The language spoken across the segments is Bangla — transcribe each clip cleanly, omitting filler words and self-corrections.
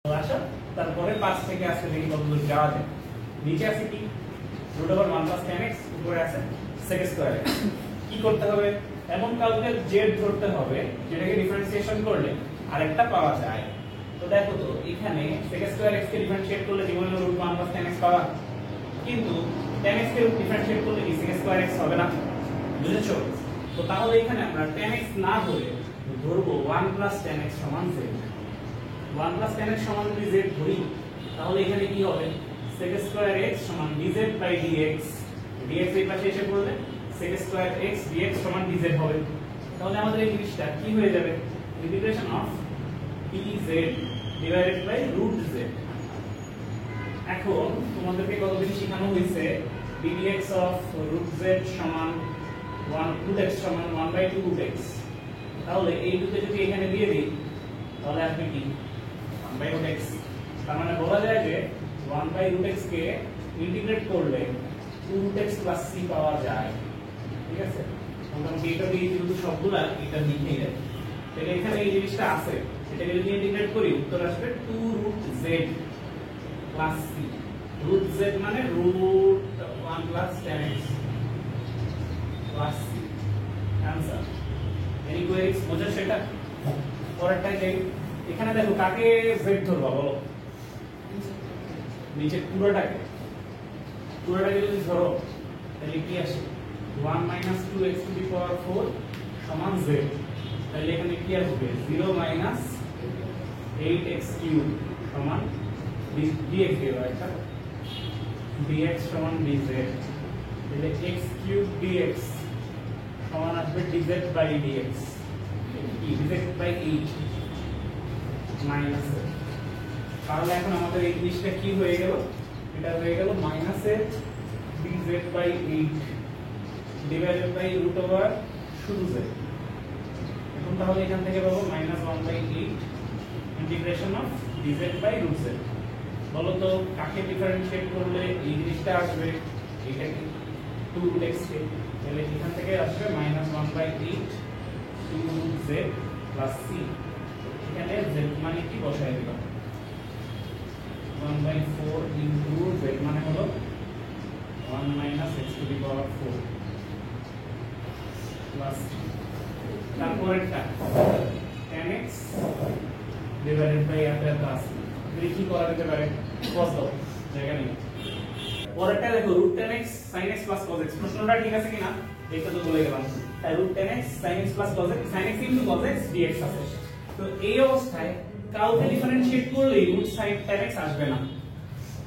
আসা তারপরে 5 থেকে আসলে দেখি কতদূর যাওয়া যায়। নিচে আছে কি √1 + 10x, উপরে আছে sec স্কয়ার x। কি করতে হবে? এমন কাউকে z ধরতে হবে যেটাকে ডিফারেন্সিয়েশন করলে আরেকটা পাওয়া যায়। তো দেখো তো এখানে sec স্কয়ার x কে ডিফারেন্সিয়েট করলে জীবনে √1 + 10x পাওয়া, কিন্তু 10x কে ডিফারেন্সিয়েট করলে কি sec স্কয়ার x হবে না? বুঝেছো? তো তাহলে এখানে আমরা 10x না ধরে ধরবো 1 + 10x সমান z। 1 + 10x সমান যদি z ধরি তাহলে এখানে কি হবে? sec স্কয়ার x সমান dz/dx, dx এই পাশে এসে পড়লে sec স্কয়ার x dx সমান dz হবে। তাহলে আমাদের এই জিনিসটা কি হয়ে যাবে? Integration of dz divided by √z। এখন তোমাদেরকে কতদিন শেখানো হয়েছে ddx অফ √z সমান 1 √x সমান 1/2 √x। তাহলে এই দুটো যদি এখানে দিয়ে দিই তাহলে আসবে কি 1/√x। তার মানে বলা যায় যে 1/√x কে ইন্টিগ্রেট করলে 2√x + c পাওয়া যায়। ঠিক আছে? মোটামুটি এটা দিয়ে যেহেতু সবগুলা এটা লিখেই যায়, তাহলে এখানে এই জিনিসটা আছে, এটাকে যদি ইন্টিগ্রেট করি উত্তর আসবে 2√z + c। √z মানে √1 + 10x + c। Answer. Any queries বোঝা সেটা? পরেরটা দেখ, এখানে দেখো কাকে z ধরবা বলো? নিচে পুরোটাকে যদি ধরো তাহলে কি আসে? 1 - 2x⁴ সমান z। তাহলে এখানে কি আসবে? 0 - 8x³ সমান dx দেব, এটা dx সমান dz। তাহলে x³ dx সমান আসবে dz/dx, dz/8 মাইনাস। তাহলে এখন আমাদের এই জিনিসটা কি হয়ে গেল? এটা হয়ে গেল -dz/8 ডিভাইডেড বাই √ওভার শুধু z। এখন তাহলে এখান থেকে পাবো -1/8 ইন্টিগ্রেশন অফ dz/√z। বলো তো কাকে ডিফারেন্সিয়েট করলে এই জিনিসটা আসবে? এটা কি 2√x কে, তাহলে এখান থেকে আসবে -1/8 2√z + c। এখানে z মানে কি বসায় দিলাম, 1/4 * z মানে হলো 1 - x⁴ প্লাস তারপরেরটা 10x ডিভাইডেড বাই প্লাস। কি করা যেতে পারে? cos দাও, জায়গা নেই। পরেরটা দেখো √10x sin x + cos x। প্রশ্নটা ঠিক আছে কিনা এটা তো বলে গেলাম। তাই √10x sin x + cos x, sin x * cos x dx আছে। তো এই অবস্থায় কাউকে ডিফারেন্সিয়েট করলে √sin 10x আসবে না।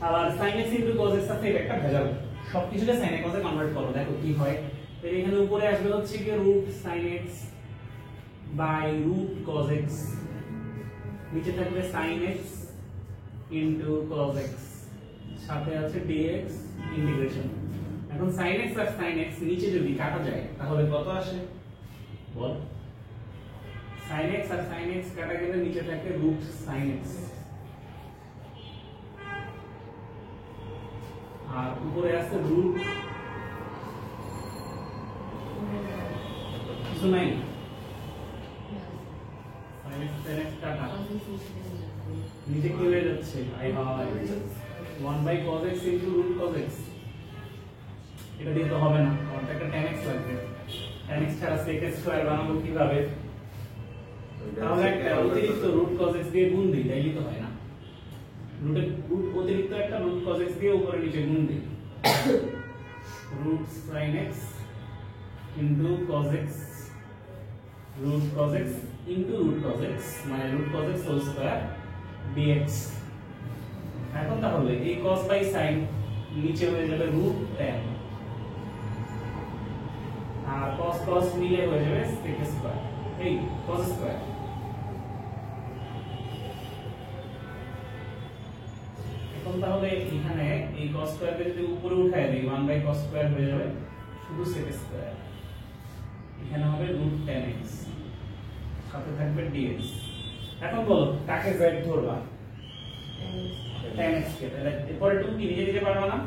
আবার sin x * cos x আছে, এটা একটা ভেজাল। সবকিছুকে sin x cos এ কনভার্ট করো, দেখো কি হয়। তাহলে এখানে উপরে আসবে হচ্ছে কি √sin x / √cos x, নিচে থাকবে sin x * cos x, সাথে আছে dx ইন্টিগ্রেশন। এখন sin x আর sin x নিচে যদি কাটা যায় তাহলে কত আসে বল? sin x আর sin x কাটা গেলে নিচে থাকে √sin x, আর উপরে আছে কিছু নাই, sin x sin x কাটা নিচে কি হয়ে যাচ্ছে? আই ভাই 1/cos x * √cos x। এটা দিয়ে তো হবে না, আমাদের একটা tan x লাগবে। tan x ছাড়া sec স্কয়ার বানাবো কিভাবে? তাহলে একটা অতিরিক্ত √cos x দিয়ে গুণ দিই, তাইলে তো হয় না। অতিরিক্ত একটা √cos x দিয়ে উপরে নিচে গুণ দিই, √sin x * cos x, √cos x * √cos x মানে √cos x² dx। এখন তাহলে এই cos বাই sin নিচে হয়ে যাবে √tan, আর cos cos মিলে হয়ে যাবে sec স্কয়ার, এই cos স্কয়ার। এখন তাহলে এখানে এই cos স্কয়ারকে যদি উপরে উঠায় দেই 1/cos² হয়ে যাবে শুধু sec স্কয়ার। এখানে হবে √10x, সাথে থাকবে dx। এখন বলো কাকে z ধরবা? 10x কে। তাহলে এরপরে তুমি কি নিজে নিজে পারবা না?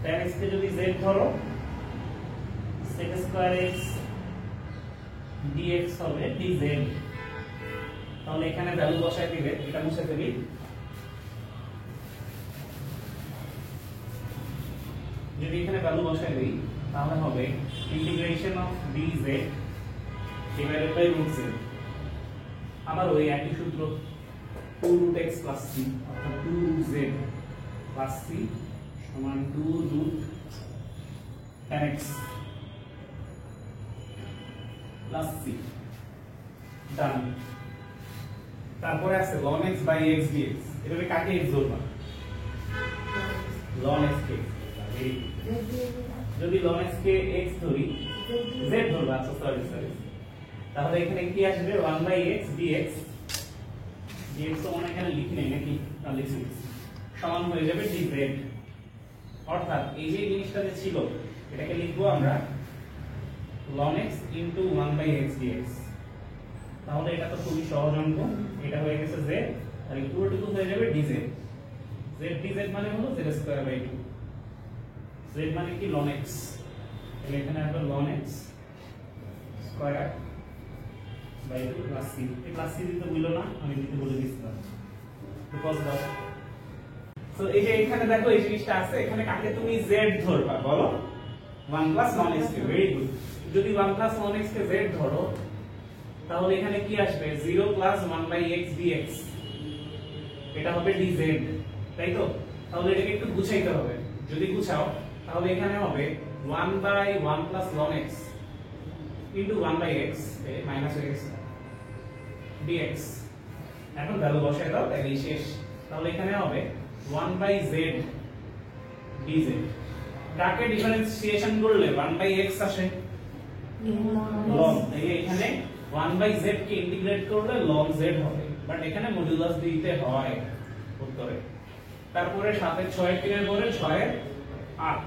10x কে যদি z ধরো sec² x dx হবে dz। তাহলে এখানে ভ্যালু বসায় দিলে, এটা মুছে ফেলি, যদি এখানে ভ্যালু বসায় দিই তাহলে হবে integration of dz divided by root z। আবার ওই একই সূত্র 2 root x plus c অর্থাৎ 2 root z plus c সমান 2 root tan x plus c। ডান। তারপরে আছে ln x by x dx। এভাবে কাকে x ধরবা? ln x কে যদি ln x কে x ধরি, z ধরবা, আচ্ছা সরি, তাহলে এখানে কি আসবে 1 by x dx, dx তো মনে এখানে লিখি নাই নাকি, না লিখছি, সমান হয়ে যাবে dz। অর্থাৎ এই যে জিনিসটা যে ছিল এটাকে লিখবো আমরা ln x into 1 by x dx। তাহলে এটা তো খুবই সহজ অঙ্ক, এটা হয়ে গেছে z আর এই পুরোটুকু হয়ে যাবে dz। z dz মানে হলো z স্কয়ার বাই 2। z মানে কি ln x, এখানে আসবে ln x square by 2 plus c। এই প্লাস c দিতে বললো না, আমি দিতে বলে দিছিলাম বিকজ দাও। সো এই যে এখানে দেখো এই জিনিসটা আছে, এখানে কাকে তুমি z ধরবা বলো? 1 প্লাস ln x কে। Very good. যদি 1 প্লাস ln x কে z ধরো তাহলে এখানে কি আসবে 0 প্লাস 1 বাই x dx, এটা হবে dz, তাই তো? তাহলে এটাকে একটু গুছাইতে হবে, যদি গুছাও তাহলে এখানে হবে 1 by 1 plus ln x into 1 by x minus হয়ে গেছে dx। এখন ভ্যালু বসাই দাও, তাহলে শেষ। তাহলে এখানে হবে 1 বাই z dz। কাকে ডিফারেন্সিয়েশন করলে 1 বাই x আসে? ln। এই এখানে 1 বাই z কে ইন্টিগ্রেট করলে ln z হবে, বাট এখানে মডুলাস দিতে হয় উত্তরে। তারপরে 7 এর 6 এর 3 এর পরে 6 এর 8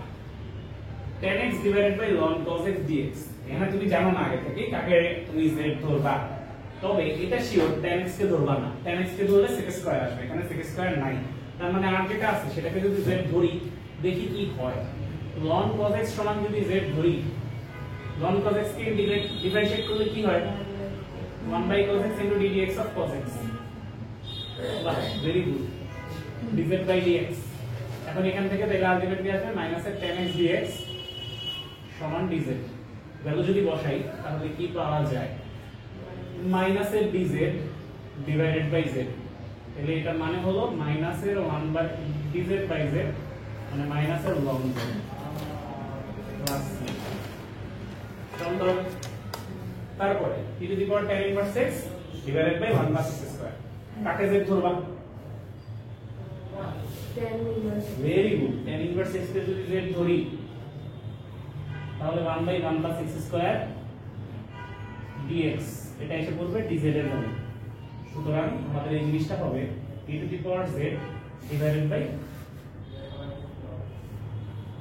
tan x divided by ln cos x dx। এখানে তুমি জানো না আগে থেকে কাকে তুমি z ধরবা, তবে এটা শিওর tan x কে ধরবা না। tan x কে ধরলে sec স্কয়ার আসবে, এখানে sec স্কয়ার নাই, তার মানে আর যেটা আছে সেটাকে যদি z ধরি দেখি কি হয়। ln cos x সমান যদি z ধরি, ln cos x কে ডিফারেন্সিয়েট করলে কি হয়? 1 by cos x into ddx of cos x। বাহ, very good. dz by dx। এখন এখান থেকে তাহলে আলটিমেটলি আসবে মাইনাস এর tan x dx সমান dz। ভ্যালু যদি বসাই তাহলে কি পাওয়া যায়? মাইনাস এর dz ডিভাইডেড বাই z। তাহলে এটা মানে হলো মাইনাস এর 1 বাই dz বাই z, মানে মাইনাস এর ln z প্লাস c। তারপরে e to the power tan inverse x divided by 1 plus x square. কাকে z ধরবা? tan inverse. Very good. tan inverse x কে যদি z ধরি তাহলে 1 by 1 plus x square dx, এটা এসে পড়বে dz এর ভ্যালু। সুতরাং আমাদের এই জিনিসটা হবে e to the power z divided by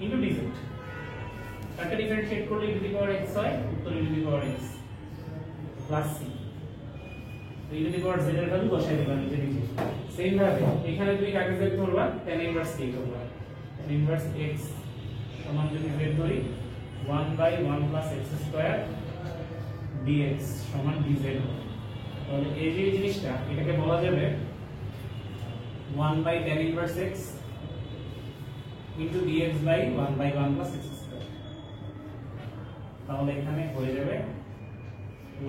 into dz। কাকে ডিফারেন্সিয়েট করলে e to the power x হয়? উত্তর e to the power x plus c। তো e to the power z এর ভ্যালু বসাই দিবা নিচে নিচে। সেম ভাবে এখানে তুমি কাকে z ধরবা? tan ইনভার্স k ধরবা। tan ইনভার্স x সমান যদি z ধরি 1 by 1 plus x square dx সমান dz। তাহলে এই যে জিনিসটা এটাকে বলা যাবে 1 by tan inverse x into dx by 1 by 1 plus x square. তাহলে এখানে হয়ে যাবে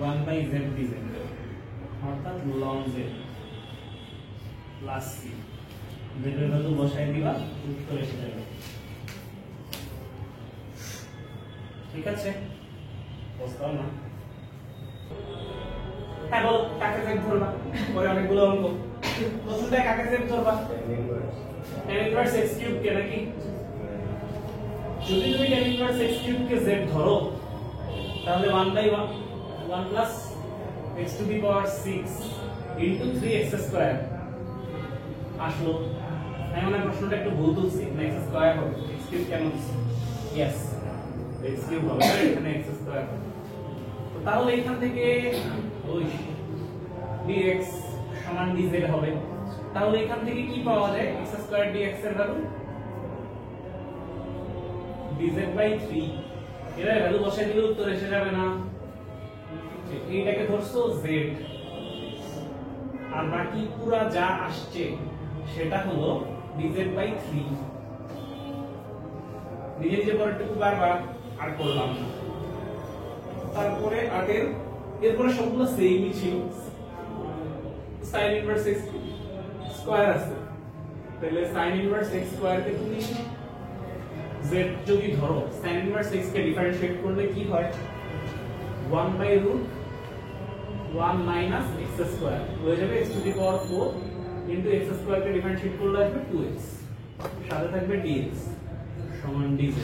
1 বাই z dz অর্থাৎ ln z plus c। z এর ভ্যালু বসাই দিবা, উত্তর এসে যাবে। ঠিক আছে, বুঝতাম না। হ্যাঁ বল, কাকে z ধরবা? পরে অনেকগুলো অঙ্ক। প্রথমটা কাকে z ধরবা? tan ইনভার্স x কিউব কে নাকি? যদি তুমি tan ইনভার্স x কিউব কে z ধরো তাহলে 1 by 1 plus x to the power 6 into 3x square আসলো। আমি মনে প্রশ্নটা একটু ভুল তুলছি, না x স্কয়ার হবে, x কিউব কেন? यस, x কিউব হবে, এখানে x স্কয়ার। তো তাহলে এখান থেকে ওই dx সমান dz হবে। তাহলে এখান থেকে কি পাওয়া যায়? x স্কয়ার dx এর ভ্যালু dz বাই 3। এর ভ্যালু বসাই দিলে উত্তর এসে যাবে না? এইটাকে ধরছো z, আর বাকি পুরা যা আসছে সেটা হলো dz/3। নিজে নিজে পরেরটুকু বারবার আর করলাম না। তারপরে এরপরে সবগুলো সেমই ছিল। sin ইনভার্স x স্কয়ার আছে, তাহলে sin ইনভার্স x স্কয়ার কে তুমি z যদি ধরো, sin ইনভার্স x কে ডিফারেন্সিয়েট করলে কি হয়, 1/√1 মাইনাস x স্কয়ার হয়ে যাবে x to the power 4 into x square K differentiate করলে আসবে 2x, সাথে থাকবে dx সমান dz।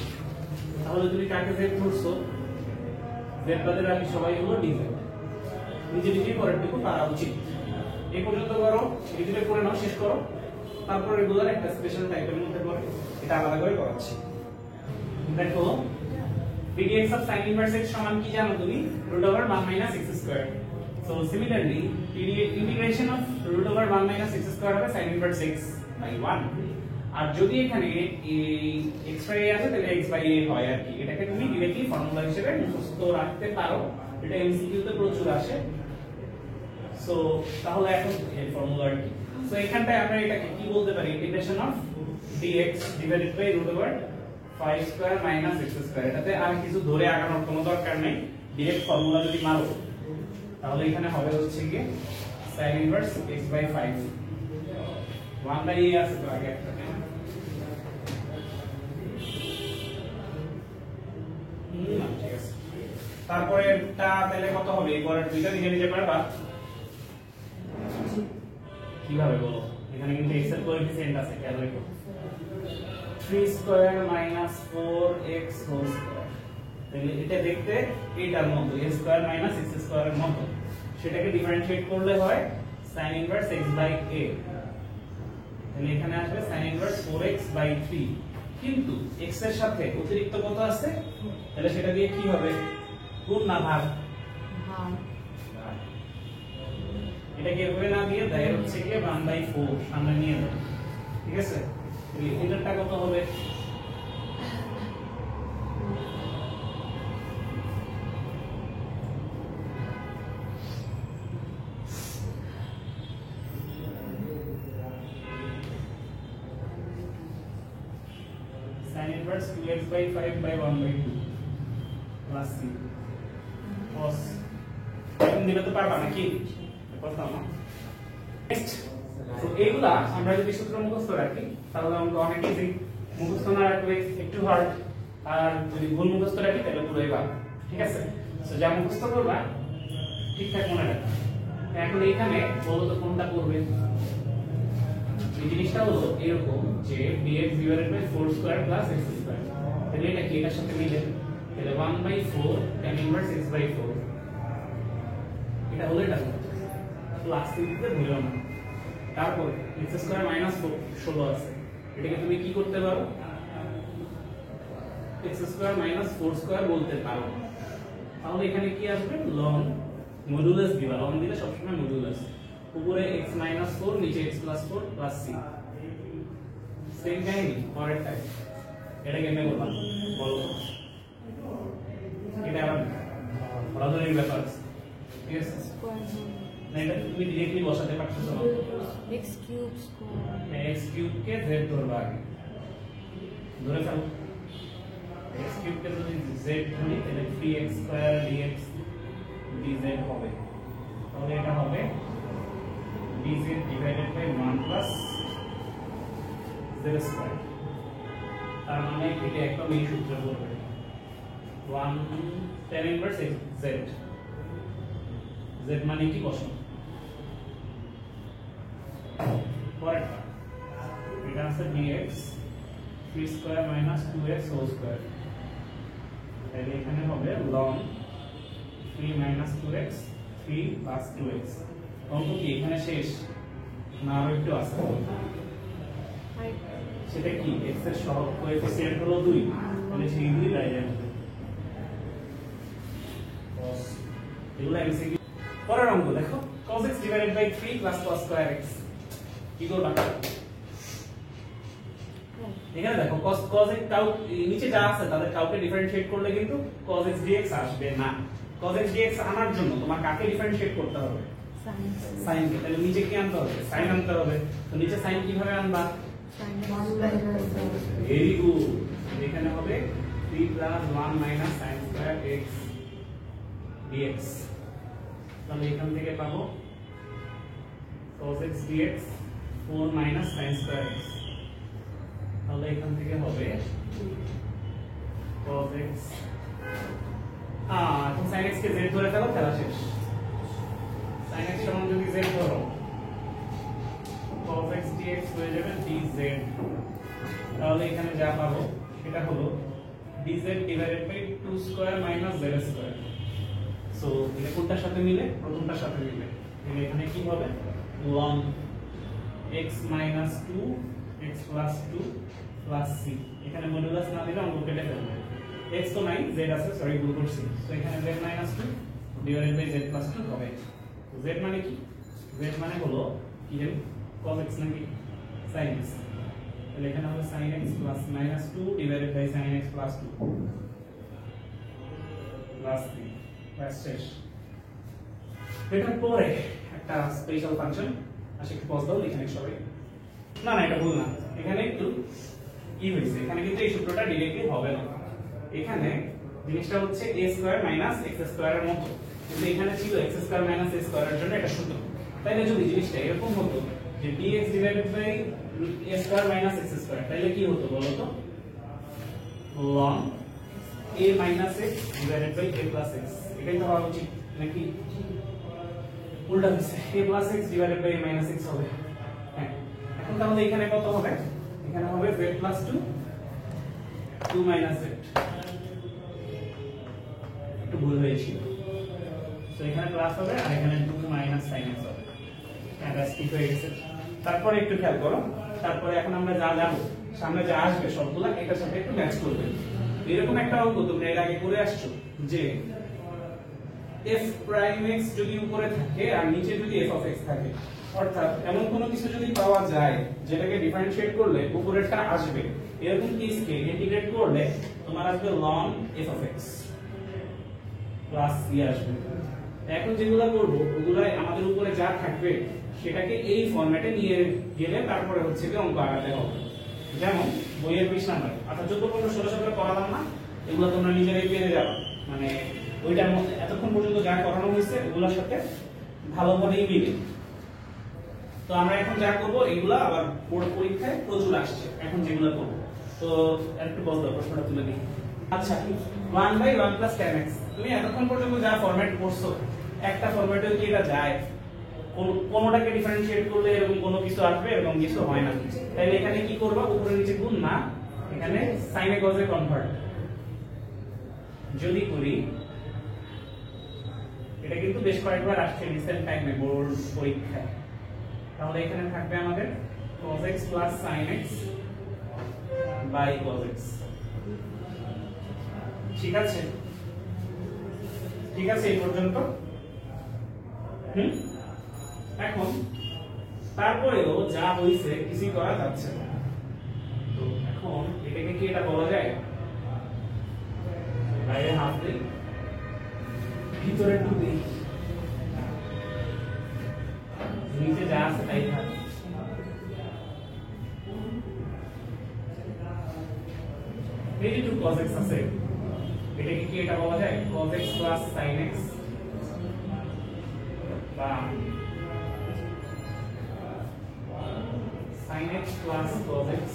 তাহলে তুমি কাকে z ধরছো, z বাদে বাকি সবাই হলো dz। নিজে নিজেই পরেরটুকু পারা উচিত। এই পর্যন্ত করো, এই দুটো করে নাও, শেষ করো। তারপর রেগুলার একটা স্পেশাল টাইপের মধ্যে করে এটা আলাদা করে করাচ্ছি। দেখো pdx of sin inverse x সমান কি জানো তুমি, √1 minus x square। So similarly integration of √1 minus x square হবে sin inverse x by 1। আর যদি এখানে এই x by a আছে তাহলে x by a হয় আর কি। এটাকে তুমি डायरेक्टली ফর্মুলা হিসেবে মুখস্থ রাখতে পারো, এটা এমসিকিউ তে প্রচুর আসে। সো তাহলে এখন এই ফর্মুলা কি, সো এখানটায় আমরা এটাকে কি বলতে পারি, integration of dx divided by √5 square minus x square. এটাতে আর কিছু ধরে আগানোর কোনো দরকার নেই, ডাইরেক্ট ফর্মুলা যদি মারো তাহলে এখানে হবে হচ্ছে কি sin inverse x by 5 1 by a আছে তো আগে একটা, ঠিক আছে। তারপরে এটা তাহলে কত হবে, এই পরের দুইটা নিজে নিজে পারবা কিভাবে বলো, এখানে কিন্তু x এর কোএফিসিয়েন্ট আছে, খেয়াল রেখো, 3 square minus 4x whole square. তাহলে এটা দেখতে এইটার মতো, a স্কয়ার মাইনাস x স্কয়ারের মতো, সেটাকে ডিফারেন্সিয়েট করলে হয় sin inverse x by a। তাহলে এখানে আসবে sin ইনভার্স 4x বাই 3, কিন্তু x এর সাথে অতিরিক্ত কত আছে, তাহলে সেটা দিয়ে কি হবে, গুণ না ভাগ, এটাকে এভাবে না দিয়ে দায়ের হচ্ছে কি 1/4 সামনে নিয়ে যাবে, ঠিক আছে। তাহলে এটারটা কত হবে, sin inverse 2x by 5 by 1/2 plus c cos। এখন দিলে তো পারবা নাকি, কথা না। নেক্সট, তো এইগুলা আমরা যদি সূত্র মুখস্থ রাখি তাহলে আমরা অনেক ইজি, মুখস্থ না রাখলে একটু হার্ড, আর যদি ভুল মুখস্থ রাখি তাহলে পুরোই ভালো, ঠিক আছে। তো যা মুখস্থ করবা ঠিকঠাক মনে রাখবা। এখন এখানে বলো তো কোনটা করবে, এই জিনিসটা হলো এরকম যে dx divided by 4 square plus x square, তাহলে এটা কি এটার সাথে মিলে, তাহলে 1/4 tan ইনভার্স x বাই 4, এটা হলো এটা প্লাস দিতে ভুলো না। তারপর x স্কয়ার মাইনাস 16 আছে, এটাকে তুমি কি করতে পারো, x স্কয়ার মাইনাস 4 স্কয়ার বলতে পারো। তাহলে এখানে কি আসবে, ln মডুলাস দিবা, ln দিলে সবসময় মডুলাস, উপরে x মাইনাস 4 নিচে x plus 4 plus c। Same কাহিনী পরের টাইপ, এটা কেমনে করলাম বলো, এটা আবার পড়াধরের ব্যাপার, ঠিক আছে। না এটা তুমি ডাইরেক্টলি বসাতে পারছো না, x cube square, x cube কে z ধরবা আগে, ধরে ফেলো, x কিউব কে যদি z ধরি তাহলে 3x স্কয়ার dx dz হবে, তাহলে এটা হবে dz divided by 1 plus z square. তার মানে এটা একদম এই সূত্র করবে 1 tan ইনভার্স z, z মানে কি বসানো, পরেরটা এটা আছে dx 3 square minus 2x whole square, তাহলে এখানে হবে ln 3 minus 2x 3 plus 2x। অঙ্ক কি এখানে শেষ না, আরো একটু আছে, সেটা কি x এর সহগ কোএফিসিয়েন্ট হলো 2, তাহলে সেই 2 দাঁড়িয়ে যাবে cos। এগুলো এমসিকিউ। পরের অঙ্ক দেখো, cos x divided by 3 plus cos square x, কি করবা, এখানে দেখো cos x টাও নিচে যা আছে তাদের কাউকে ডিফারেন্সিয়েট করলে কিন্তু cos x dx আসবে না। cos x dx আনার জন্য তোমার কাকে ডিফারেন্সিয়েট করতে হবে, সাইন কে তাহলে নিচে কি আনতে হবে সাইন আনতে হবে তো নিচে সাইন কিভাবে আনবা ভেরি গুড এখানে হবে 3 + 1 - sin² x dx তাহলে এখান থেকে পাবো cos x dx 4 - sin² x তাহলে এখান থেকে হবে cos x এখন sin x কে z ধরে ফেলো খেলা শেষ sin x সমান যদি z ধরো cos x dx হয়ে যাবে dz তাহলে এখানে যা পাবো সেটা হলো dz / 2² - z²। সো এটা কোনটার সাথে মিলে প্রথমটার সাথে মিলে তাহলে এখানে কি হবে ln x - 2 x + 2 + c এখানে মডুলাস না দিলে অঙ্ক কেটে ফেলবে x তো নাই z আছে সরি ভুল করছি তো এখানে z - 2 / z + 2 হবে z মানে কি z মানে হলো কি জানি cos x নাকি sin x তাহলে এখানে হবে sin x + -2 / sin x + 2 plus 3 plus শেষ এটার পরে একটা স্পেশাল ফাংশন আসে একটু পজ দাও এখানে সবাই না না এটা ভুল না এখানে একটু কি হইছে এখানে কিন্তু এই সূত্রটা ডিরেক্টলি হবে না এখানে জিনিসটা হচ্ছে a² - x² এর মতো কিন্তু এখানে ছিল x² - a² এর জন্য এটা সূত্র তাইলে যদি জিনিসটা এরকম হতো যে dx / a² - x² তাইলে কি হতো বলো তো ln a - x / a + x এটাই তো হওয়া উচিত নাকি উল্টা হচ্ছে a + x / a - x হবে হ্যাঁ এখন তাহলে এখানে কত হবে এখানে হবে z + 2 2 - z একটু ভুল হয়েছিল তো এখানে প্লাস হবে আর এখানে 2 - sin x হবে হ্যাঁ ব্যাস ঠিক হয়ে গেছে তারপরে একটু খেয়াল করো তারপরে এখন আমরা যা যাবো সামনে যা আসবে সবগুলা এটার সাথে একটু ম্যাচ করবে এরকম একটা অঙ্ক তোমরা এর আগে করে আসছো যে f প্রাইম x যদি উপরে থাকে আর নিচে যদি f of x থাকে অর্থাৎ এমন কোনো কিছু যদি পাওয়া যায় যেটাকে ডিফারেনশিয়েট করলে উপরেরটা আসবে এরকম কেসকে ইন্টিগ্রেট করলে তোমার আসবে ln f of x plus c আসবে এখন যেগুলো করব ওগুলাই আমাদের উপরে যা থাকবে সেটাকে এই ফরম্যাটে নিয়ে গেলে তারপরে হচ্ছে কি অঙ্ক আগাতে হবে যেমন বইয়ের 20 নাম্বার অর্থাৎ 14 15 16 সালে পড়ালাম না এগুলো তোমরা নিজেরাই পেরে যাবে মানে ওইটার মধ্যে এতক্ষণ পর্যন্ত যা করানো হয়েছে এগুলোর সাথে ভালোভাবেই মিলে তো আমরা এখন যা করব এগুলা আবার বোর্ড পরীক্ষায় প্রচুর আসছে এখন যেগুলো করব তো একটু বল দাও প্রশ্নটা তুলে দিই আচ্ছা 1/1 + tan x তুমি এতক্ষণ পর্যন্ত যা ফরম্যাট করছো একটা ফরম্যাটে কি এটা যায় কোনটাকে ডিফারেনশিয়েট করলে এরকম কোনো কিছু আসবে এরকম কিছু হয় না তাহলে এখানে কি করবা উপরে নিচে গুণ না এখানে sin এ cos এ কনভার্ট যদি করি এটা কিন্তু বেশ কয়েকবার আসছে রিসেন্ট টাইমে বোর্ড পরীক্ষায় তাহলে এখানে থাকবে আমাদের cos x + sin x / cos x ঠিক আছে এই পর্যন্ত এখন তারপরেও যা হইছে কিছু করা যাচ্ছে না তো এখন এটাকে কি এটা বলা যায় বাইরে হাত দেই ভিতরে একটু দেই নিচে যা আছে তাই থাকে এই যে cos x আছে এটাকে কি এটা বলা যায় cos x + sin x বা sin x + cos x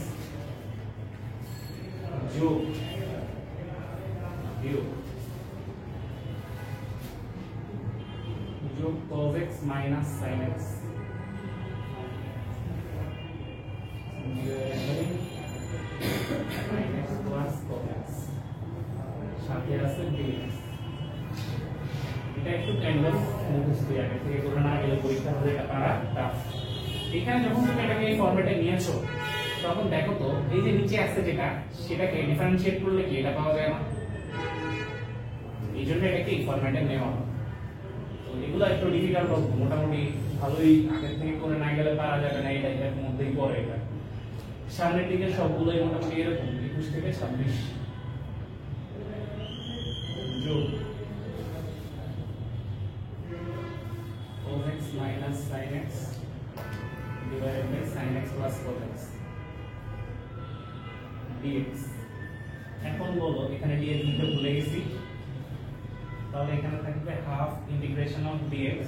যোগ cos x - sin x সাথে আছে dx এটা একটু কাইন্ড অফ মুখস্থ আগে থেকে করে না গেলে পরীক্ষা হলে এটা পারা টাফ এখানে যখন তুমি এটাকে এই ফরম্যাটে নিয়েছো তখন দেখো তো এই যে নিচে আছে যেটা সেটাকে ডিফারেনশিয়েট করলে কি এটা পাওয়া যায় না এই জন্য এটাকে এই ফরম্যাটে নেওয়া তো এগুলো একটু ডিফিকাল্ট হবে মোটামুটি ভালোই আগে থেকে করে না গেলে পারা যাবে না এটা এটার মধ্যেই পড়ে এটা সামনের দিকে সবগুলোই মোটামুটি এরকম 21 থেকে 26 যোগ cos x - dx। এখন বলো এখানে dx দিতে ভুলে গেছি, তাহলে এখানে থাকবে হাফ ইন্টিগ্রেশন অফ dx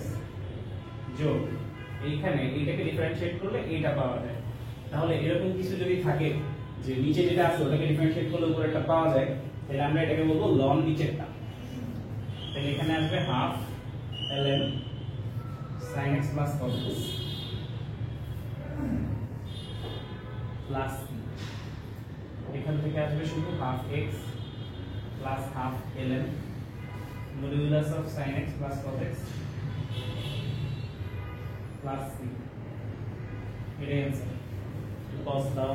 যোগ এইখানে এইটাকে ডিফারেন্সিয়েট করলে এইটা পাওয়া যায়। তাহলে এরকম কিছু যদি থাকে যে নিচে যেটা আছে ওটাকে ডিফারেন্সিয়েট করলে উপরেরটা পাওয়া যায়, তাহলে আমরা এটাকে বলবো লন নিচেরটা। তাহলে এখানে আসবে half ln sin x plus cos x plus এখান থেকে আসবে শুধু half x plus half ln modulus of sin x plus cos x plus c। এটাই आंसर। cos দাও